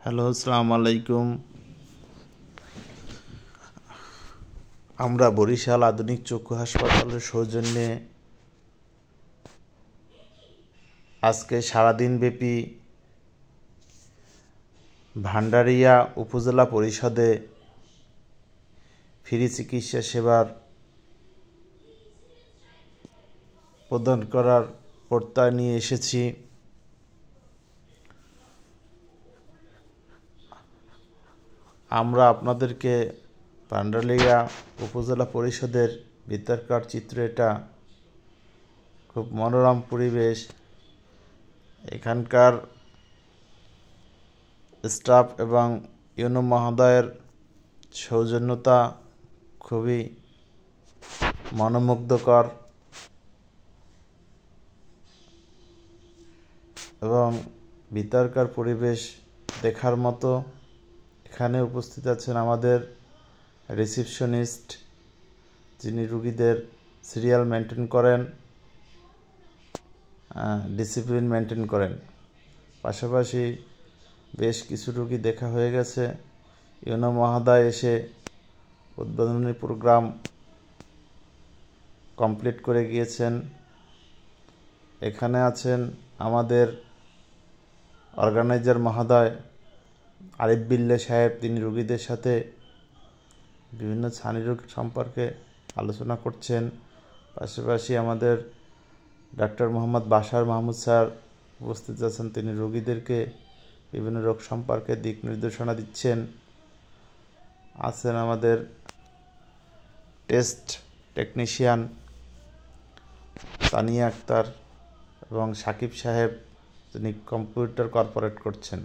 Hello, আসসালামু আলাইকুম। আমরা বরিশাল আধুনিক চক্ষু হাসপাতালের সৌজন্যে আজকে সারাদিনব্যাপী ভান্ডারিয়া উপজেলা পরিষদে ফ্রি চিকিৎসা সেবার প্রদান করার প্রত্যয় নিয়ে এসেছি। আমরা আপনাদেরকে ভান্ডারিয়া উপজেলা পরিষদের ভিতরকার চিত্র। এটা খুব মনোরম পরিবেশ। এখানকার স্টাফ এবং ইউনো মহোদয়ের সৌজন্যতা খুবই মনোমুগ্ধকর এবং ভিতরকার পরিবেশ দেখার মতো। এখানে উপস্থিত আছেন আমাদের রিসিপশনিস্ট, যিনি রুগীদের সিরিয়াল মেনটেন করেন, ডিসিপ্লিন মেনটেন করেন। পাশাপাশি বেশ কিছু রুগী দেখা হয়ে গেছে। ইউনো মহোদয় এসে উদ্বোধনী প্রোগ্রাম কমপ্লিট করে গিয়েছেন। এখানে আছেন আমাদের অর্গানাইজার মহোদয় আরিফ বিল্লাহ সাহেব। তিনি রুগীদের সাথে বিভিন্ন ছানি রোগ সম্পর্কে আলোচনা করছেন। পাশাপাশি আমাদের ডাক্তার মোহাম্মদ বাশার মাহমুদ স্যার উপস্থিত আছেন। তিনি রোগীদেরকে বিভিন্ন রোগ সম্পর্কে দিক নির্দেশনা দিচ্ছেন। আছেন আমাদের টেস্ট টেকনিশিয়ান তানিয়া আক্তার এবং সাকিব সাহেব, তিনি কম্পিউটার কর্পোরেট করছেন।